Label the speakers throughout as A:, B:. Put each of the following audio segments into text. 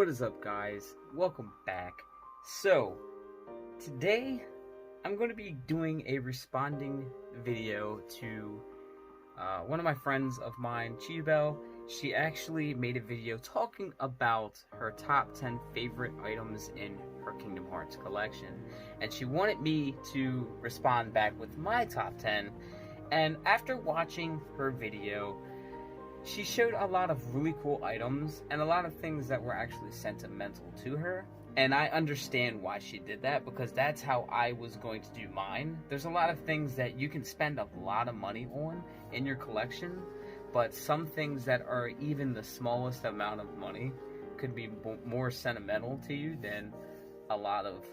A: What is up, guys? Welcome back. So, today I'm going to be doing a responding video to one of my friends of mine, Chibel. She actually made a video talking about her top 10 favorite items in her Kingdom Hearts collection. And she wanted me to respond back with my top 10. And after watching her video, she showed a lot of really cool items and a lot of things that were actually sentimental to her. And I understand why she did that, because that's how I was going to do mine. There's a lot of things that you can spend a lot of money on in your collection, but some things that are even the smallest amount of money could be more sentimental to you than a lot of,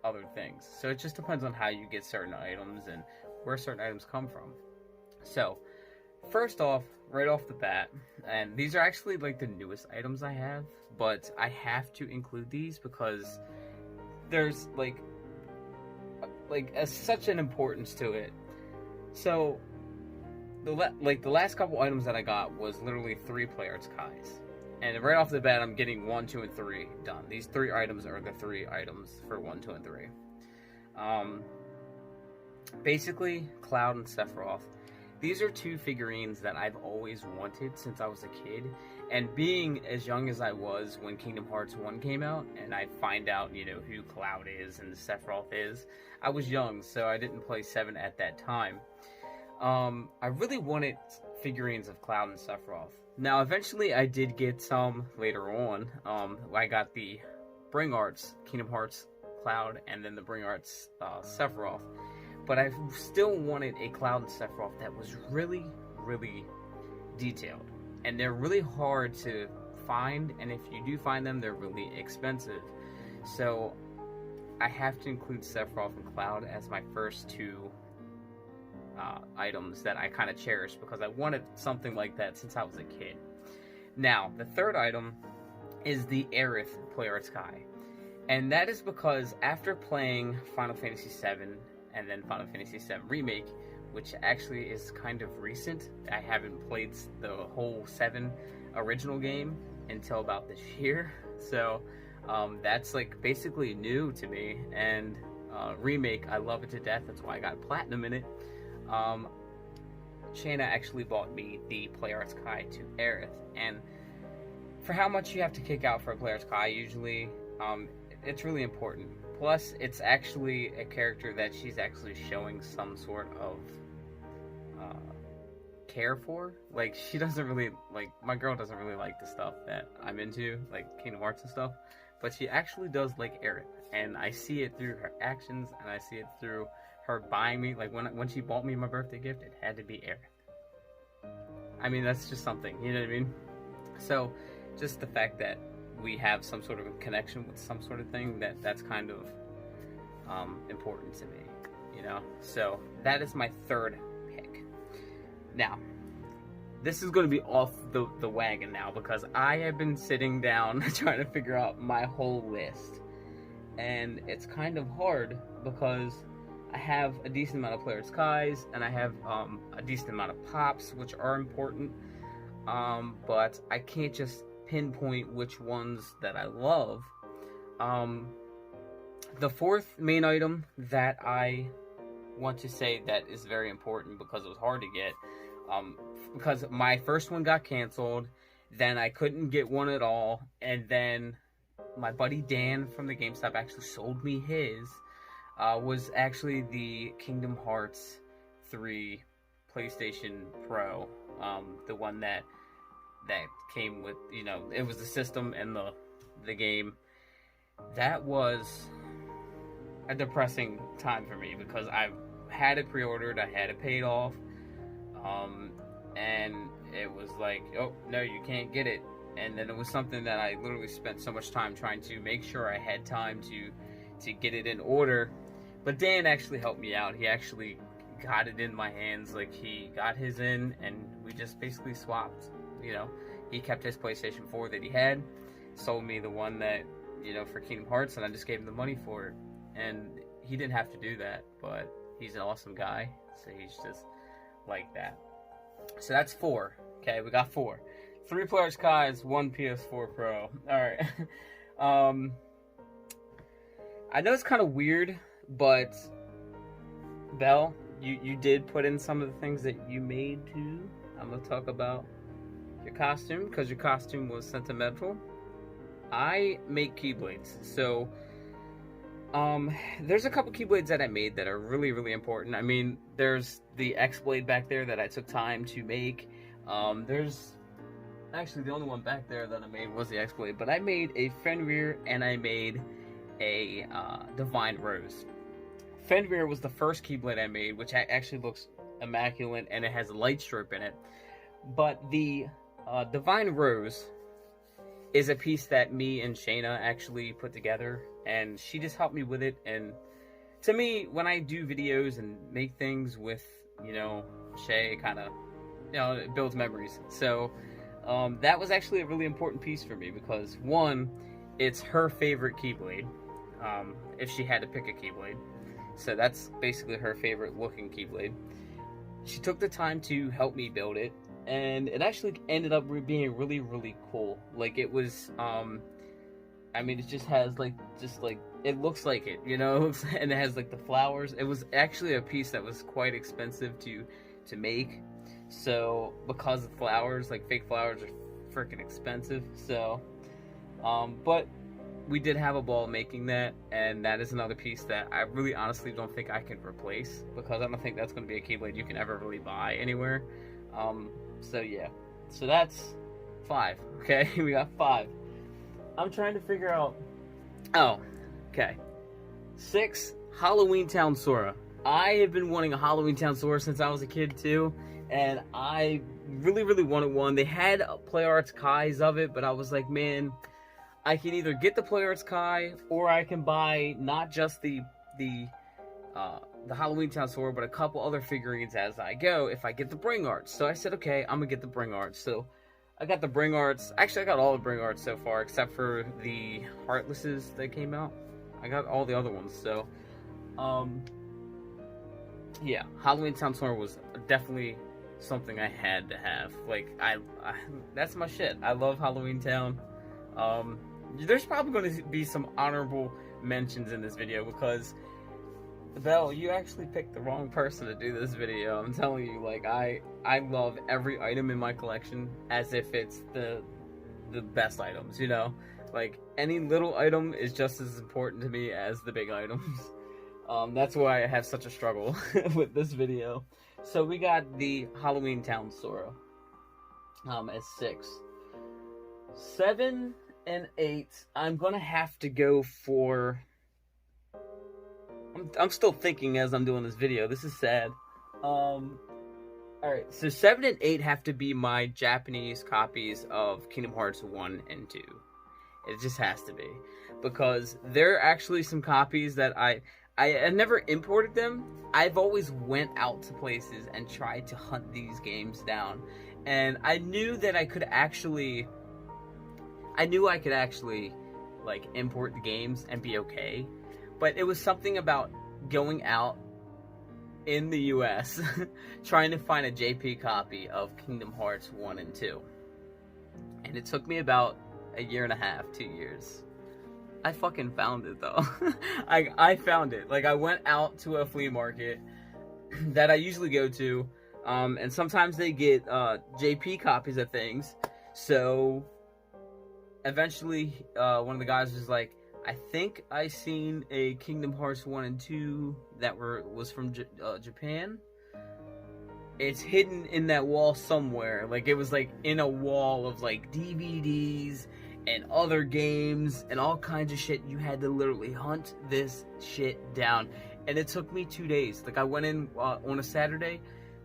A: other things. So it just depends on how you get certain items and where certain items come from. So, first off, right off the bat, and these are actually like the newest items I have, but I have to include these because there's such an importance to it. So the last couple items that I got was literally 3 Play Arts Kais, and right off the bat I'm getting 1, 2, and 3 done. These 3 items are the 3 items for 1, 2, and 3. Basically, Cloud and Sephiroth. These are 2 figurines that I've always wanted since I was a kid, and being as young as I was when Kingdom Hearts 1 came out, and I find out, who Cloud is and Sephiroth is, I was young, so I didn't play 7 at that time. I really wanted figurines of Cloud and Sephiroth. Now, eventually I did get some later on. I got the Bring Arts Kingdom Hearts Cloud, and then the Bring Arts Sephiroth. But I still wanted a Cloud and Sephiroth that was really, really detailed. And they're really hard to find, and if you do find them, they're really expensive. So I have to include Sephiroth and Cloud as my first 2 items that I kind of cherish, because I wanted something like that since I was a kid. Now, the third item is the Aerith Play Arts Kai. And that is because after playing Final Fantasy VII, and then Final Fantasy VII Remake, which actually is kind of recent. I haven't played the whole 7 original game until about this year, so that's basically new to me. And Remake, I love it to death. That's why I got Platinum in it. Shayna actually bought me the Play Arts Kai to Aerith, and for how much you have to kick out for a Play Arts Kai, usually, it's really important. Plus, it's actually a character that she's actually showing some sort of care for. She doesn't really, my girl doesn't really like the stuff that I'm into, like Kingdom Hearts and stuff, but she actually does like Aerith, and I see it through her actions, and I see it through her buying me, when she bought me my birthday gift, it had to be Aerith. I mean, that's just something, you know what I mean? So, just the fact that we have some sort of a connection with some sort of thing, that's kind of important to me, So that is my third pick. Now, this is going to be off the wagon now, because I have been sitting down trying to figure out my whole list, and it's kind of hard because I have a decent amount of Play Arts Kais, and I have a decent amount of Pops, which are important, but I can't just pinpoint which ones that I love. The fourth main item that I want to say that is very important, because it was hard to get, because my first one got canceled, then I couldn't get one at all, and then my buddy Dan from the GameStop actually sold me his, was actually the Kingdom Hearts 3 PlayStation Pro, the one that came with, it was the system and the game. That was a depressing time for me, because I had it pre-ordered, I had it paid off, and it was like, oh, no, you can't get it. And then it was something that I literally spent so much time trying to make sure I had time to get it in order. But Dan actually helped me out. He actually got it in my hands. He got his in, and we just basically swapped. He kept his PlayStation 4 that he had, sold me the one that, for Kingdom Hearts, and I just gave him the money for it. And he didn't have to do that, but he's an awesome guy, so he's just like that. So that's 4. Okay, we got 4. 3 players Kai's, 1 PS4 Pro. Alright. I know it's kind of weird, but Belle, you did put in some of the things that you made too. I'm going to talk about your costume, because your costume was sentimental. I make keyblades, so there's a couple keyblades that I made that are really, really important. I mean, there's the X-Blade back there that I took time to make. There's actually the only one back there that I made was the X-Blade, but I made a Fenrir and I made a Divine Rose. Fenrir was the first keyblade I made, which actually looks immaculate, and it has a light strip in it. But the Divine Rose is a piece that me and Shayna actually put together, and she just helped me with it. And to me, when I do videos and make things with, you know, Shay, it kind of, you know, it builds memories. So that was actually a really important piece for me, because one, it's her favorite keyblade, if she had to pick a keyblade. So that's basically her favorite looking keyblade. She took the time to help me build it, and it actually ended up being really, really cool. Like, it was, I mean, it just has, like, it looks like it, you know, and it has, like, the flowers. It was actually a piece that was quite expensive to make, so, because the flowers, like, fake flowers are freaking expensive, so, but we did have a ball making that, and that is another piece that I really honestly don't think I can replace, because I don't think that's going to be a keyblade you can ever really buy anywhere. So yeah, so that's 5, okay? We got 5. I'm trying to figure out, oh, okay. 6, Halloween Town Sora. I have been wanting a Halloween Town Sora since I was a kid too, and I really, really wanted one. They had Play Arts Kai's of it, but I was like, man, I can either get the Play Arts Kai, or I can buy not just the Halloween Town Sora, but a couple other figurines as I go if I get the Bring Arts. So I said, okay, I'm gonna get the Bring Arts. So I got the Bring Arts. Actually, I got all the Bring Arts so far, except for the Heartlesses that came out. I got all the other ones. So, yeah, Halloween Town Sora was definitely something I had to have. Like, I that's my shit. I love Halloween Town. There's probably going to be some honorable mentions in this video, because Belle, you actually picked the wrong person to do this video. I'm telling you, like, I love every item in my collection as if it's the best items, you know? Like, any little item is just as important to me as the big items. That's why I have such a struggle with this video. So we got the Halloween Town Sora as 6. 7 and 8, I'm gonna have to go for... I'm still thinking as I'm doing this video. This is sad. Alright, so 7 and 8 have to be my Japanese copies of Kingdom Hearts 1 and 2. It just has to be. Because there are actually some copies that I never imported them. I've always went out to places and tried to hunt these games down. And I knew that I could actually... like, import the games and be okay. But it was something about going out in the US trying to find a JP copy of Kingdom Hearts 1 and 2. And it took me about a year and a half, 2 years. I fucking found it though. I found it. Like, I went out to a flea market that I usually go to, and sometimes they get JP copies of things. So eventually one of the guys was like, I think I seen a Kingdom Hearts 1 and 2 that was from Japan. It's hidden in that wall somewhere. Like, it was like in a wall of like DVDs and other games and all kinds of shit. You had to literally hunt this shit down. And it took me 2 days. Like, I went in on a Saturday,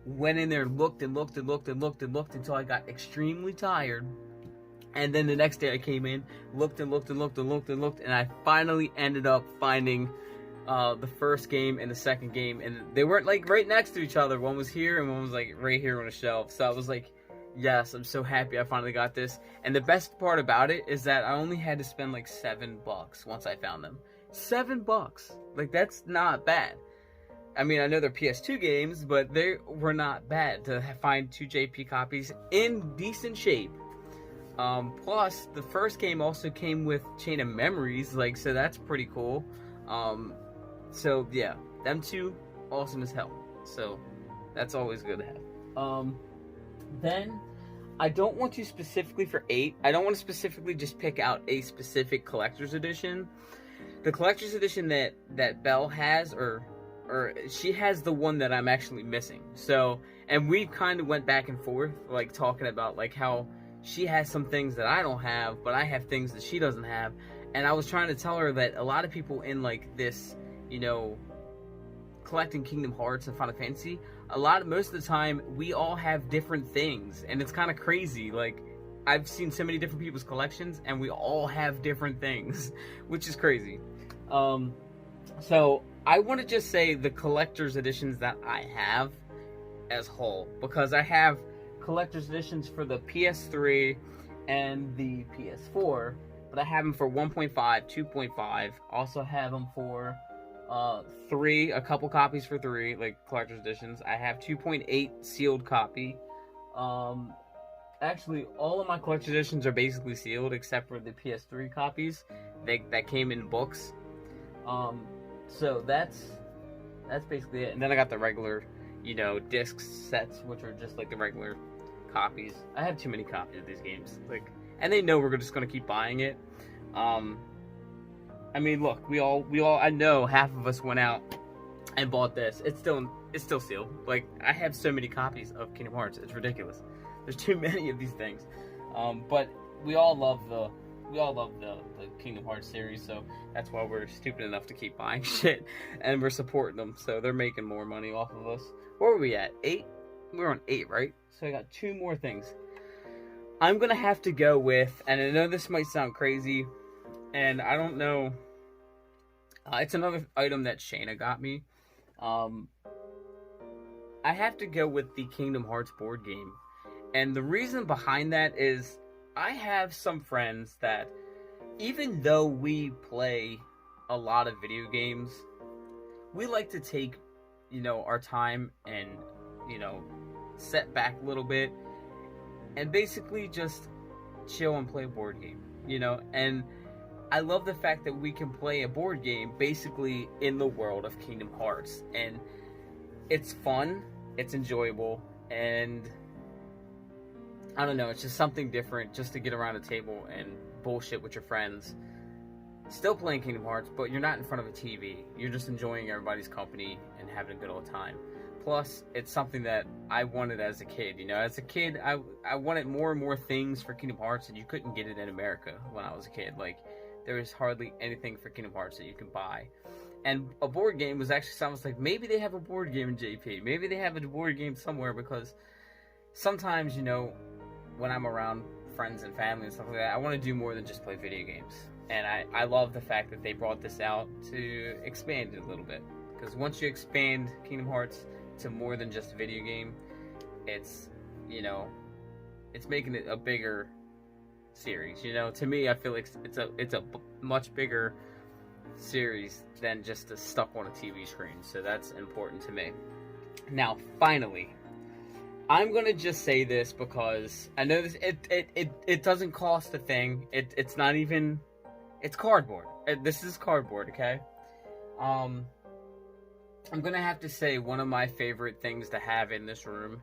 A: went in there, looked and looked and looked and looked and looked until I got extremely tired. And then the next day I came in, looked and looked and looked and looked and looked, and I finally ended up finding the first game and the second game. And they weren't like right next to each other. One was here and one was like right here on a shelf. So I was like, yes, I'm so happy I finally got this. And the best part about it is that I only had to spend like $7 once I found them. $7. Like, that's not bad. I mean, I know they're PS2 games, but they were not bad to find 2 JP copies in decent shape. Plus, the first game also came with Chain of Memories, like, so that's pretty cool. So yeah, them two, awesome as hell. So that's always good to have. Then I don't want to specifically for 8. I don't want to specifically just pick out a specific collector's edition. The collector's edition that Belle has, or she has the one that I'm actually missing. So, and we kind of went back and forth, like talking about like how she has some things that I don't have, but I have things that she doesn't have. And I was trying to tell her that a lot of people in like this, you know, collecting Kingdom Hearts and Final Fantasy, most of the time we all have different things, and it's kind of crazy. Like, I've seen so many different people's collections, and we all have different things, which is crazy. So I want to just say the collector's editions that I have as whole, because I have collector's editions for the PS3 and the PS4, but I have them for 1.5, 2.5. Also have them for 3, a couple copies for 3, like collector's editions. I have 2.8 sealed copy. Actually, all of my collector's editions are basically sealed except for the PS3 copies that came in books. So that's basically it. And then I got the regular, you know, disc sets, which are just like the regular copies. I have too many copies of these games, like, and they know we're just gonna keep buying it. I mean, look, we all. I know half of us went out and bought this. It's still sealed. Like, I have so many copies of Kingdom Hearts. It's ridiculous. There's too many of these things. But we all love the Kingdom Hearts series, so that's why we're stupid enough to keep buying shit, and we're supporting them. So they're making more money off of us. Where were we at? 8? We're on 8, right? So I got 2 more things. I'm gonna have to go with, and I know this might sound crazy, and I don't know. It's another item that Shayna got me. I have to go with the Kingdom Hearts board game. And the reason behind that is I have some friends that, even though we play a lot of video games, we like to take, you know, our time and, you know, set back a little bit and basically just chill and play a board game, you know. And I love the fact that we can play a board game basically in the world of Kingdom Hearts, and it's fun, it's enjoyable, and I don't know, it's just something different just to get around a table and bullshit with your friends. Still playing Kingdom Hearts, but you're not in front of a TV. You're just enjoying everybody's company and having a good old time. Plus, it's something that I wanted as a kid. You know, as a kid, I wanted more and more things for Kingdom Hearts, and you couldn't get it in America when I was a kid. Like, there was hardly anything for Kingdom Hearts that you could buy. And a board game was actually something like, maybe they have a board game in JP. Maybe they have a board game somewhere, because sometimes, you know, when I'm around friends and family and stuff like that, I want to do more than just play video games. And I love the fact that they brought this out to expand it a little bit. Because once you expand Kingdom Hearts to more than just a video game, it's, you know, it's making it a bigger series. You know, to me, I feel like it's a much bigger series than just stuck on a TV screen. So that's important to me. Now, finally, I'm gonna just say this because I know this. It doesn't cost a thing. It's not even. It's cardboard. This is cardboard, okay? I'm gonna have to say one of my favorite things to have in this room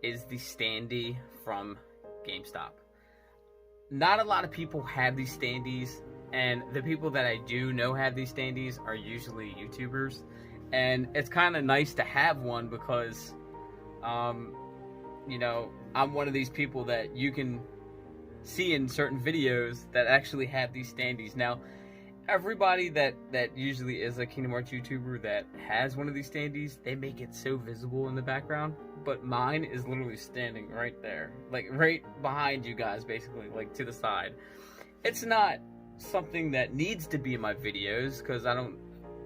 A: is the standee from GameStop. Not a lot of people have these standees, and the people that I do know have these standees are usually YouTubers, and it's kind of nice to have one because, you know, I'm one of these people that you can see in certain videos that actually have these standees. Now, everybody that usually is a Kingdom Hearts YouTuber that has one of these standees, they make it so visible in the background, but mine is literally standing right there, like right behind you guys, basically, like to the side. It's not something that needs to be in my videos, because I don't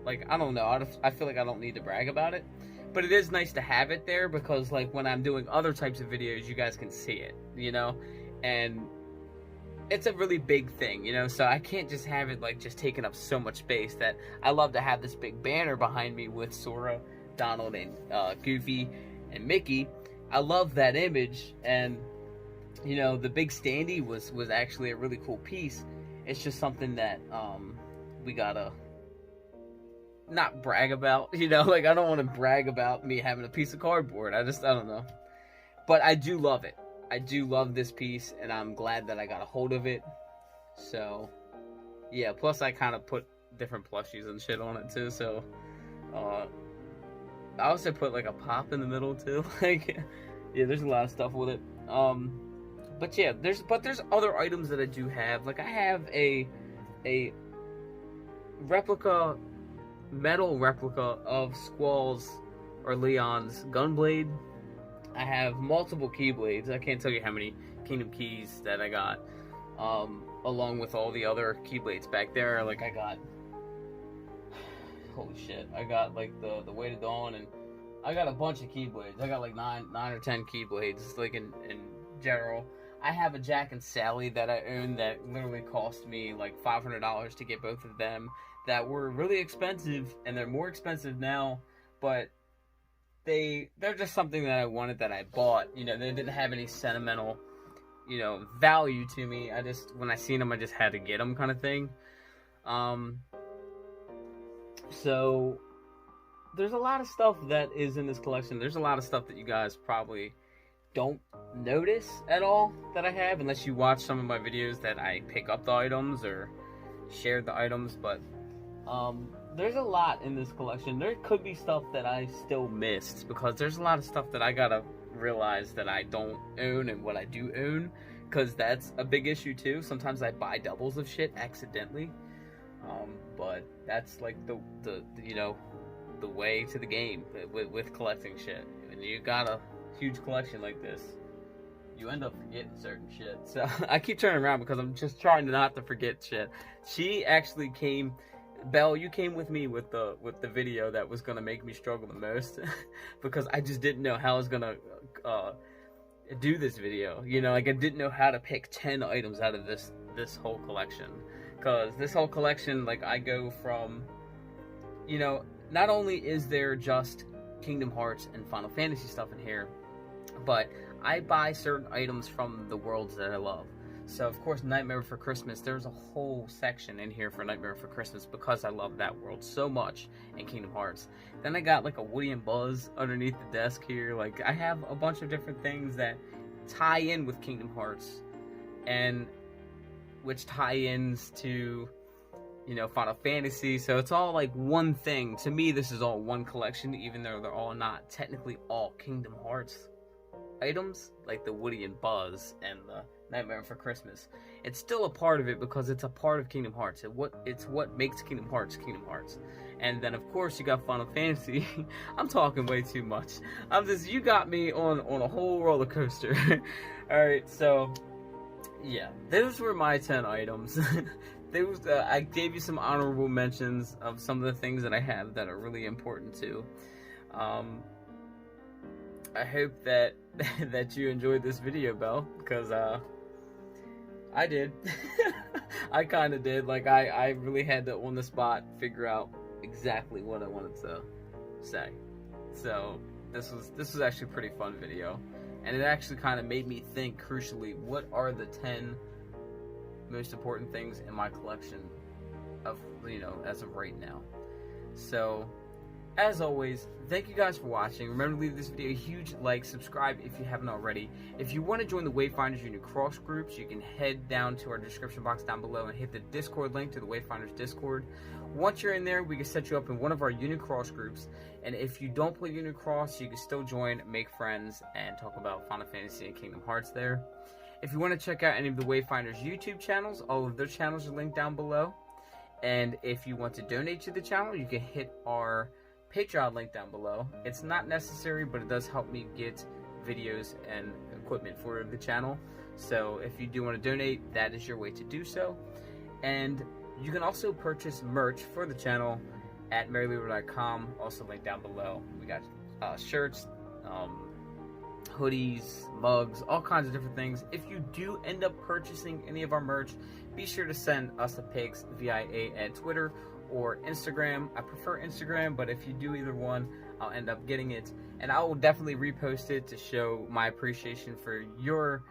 A: know, I feel like I don't need to brag about it, but it is nice to have it there, because like when I'm doing other types of videos, you guys can see it, you know, and it's a really big thing, you know, so I can't just have it like just taking up so much space. That I love to have this big banner behind me with Sora, Donald, and Goofy and Mickey. I love that image, and you know, the big standee was actually a really cool piece. It's just something that we gotta not brag about, you know, like I don't want to brag about me having a piece of cardboard. I don't know. But I do love it. I do love this piece, and I'm glad that I got a hold of it. So, yeah, plus I kind of put different plushies and shit on it too, so I also put like a pop in the middle too. Like, yeah, there's a lot of stuff with it. But yeah, there's other items that I do have. Like I have a replica, metal replica of Squall's or Leon's Gunblade. I have multiple Keyblades. I can't tell you how many Kingdom Keys that I got, along with all the other Keyblades back there. Like I got, holy shit, I got like the Way to Dawn, and I got a bunch of Keyblades. I got like 9 or 10 Keyblades, like in general. I have a Jack and Sally that I own that literally cost me like $500 to get both of them, that were really expensive, and they're more expensive now, but they're just something that I wanted, that I bought. You know, they didn't have any sentimental, you know, value to me. I just, when I seen them, I just had to get them, kind of thing. So there's a lot of stuff that is in this collection. There's a lot of stuff that you guys probably don't notice at all that I have, unless you watch some of my videos that I pick up the items or share the items. But there's a lot in this collection. There could be stuff that I still missed, because there's a lot of stuff that I gotta realize that I don't own and what I do own, because that's a big issue too. Sometimes I buy doubles of shit accidentally, but that's like the you know, the way to the game with collecting shit. When you got a huge collection like this, you end up forgetting certain shit. So I keep turning around because I'm just trying not to forget shit. She actually came, Belle, you came with me with the video that was gonna make me struggle the most because I just didn't know how I was gonna do this video. You know, like I didn't know how to pick 10 items out of this whole collection, because this whole collection, like I go from, you know, not only is there just Kingdom Hearts and Final Fantasy stuff in here, but I buy certain items from the worlds that I love. So, of course, Nightmare Before Christmas, there's a whole section in here for Nightmare Before Christmas because I love that world so much in Kingdom Hearts. Then I got, like, a Woody and Buzz underneath the desk here. Like, I have a bunch of different things that tie in with Kingdom Hearts, and which tie-ins to, you know, Final Fantasy. So it's all, like, one thing. To me, this is all one collection, even though they're all not technically all Kingdom Hearts items, like the Woody and Buzz and the Nightmare Before Christmas. It's still a part of it because it's a part of Kingdom Hearts. It's what makes Kingdom Hearts Kingdom Hearts. And then of course you got Final Fantasy. I'm talking way too much. You got me on a whole roller coaster. Alright, so yeah, those were my 10 items. I gave you some honorable mentions of some of the things that I have that are really important too. I hope that you enjoyed this video, Belle, because I did. I kind of did. Like I really had to on the spot figure out exactly what I wanted to say. So this was actually a pretty fun video, and it actually kind of made me think, crucially, what are the 10 most important things in my collection of, you know, as of right now. So as always, thank you guys for watching. Remember to leave this video a huge like, subscribe if you haven't already. If you want to join the Wayfinders Union Cross groups, you can head down to our description box down below and hit the Discord link to the Wayfinders Discord. Once you're in there, we can set you up in one of our Union Cross groups. And if you don't play Union Cross, you can still join, make friends, and talk about Final Fantasy and Kingdom Hearts there. If you want to check out any of the Wayfinders YouTube channels, all of their channels are linked down below. And if you want to donate to the channel, you can hit our Patreon link down below. It's not necessary, but it does help me get videos and equipment for the channel. So if you do want to donate, that is your way to do so. And you can also purchase merch for the channel at maryleader.com, also linked down below. We got shirts, hoodies, mugs, all kinds of different things. If you do end up purchasing any of our merch, be sure to send us the pics via at Twitter or Instagram. I prefer Instagram, but if you do either one, I'll end up getting it, and I will definitely repost it to show my appreciation for your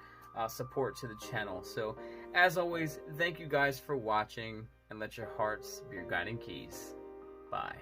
A: support to the channel. So as always, thank you guys for watching, and let your hearts be your guiding keys. Bye.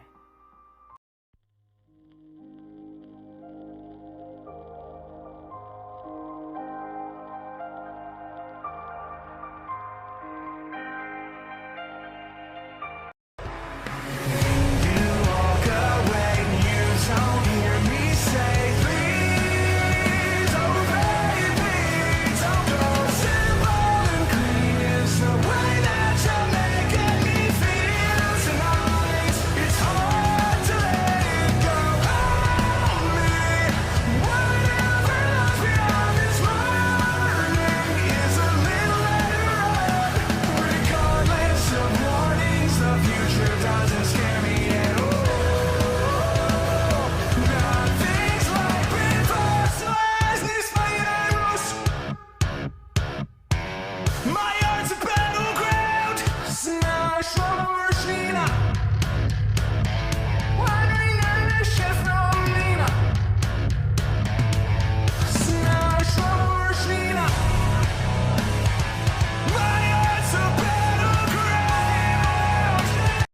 B: My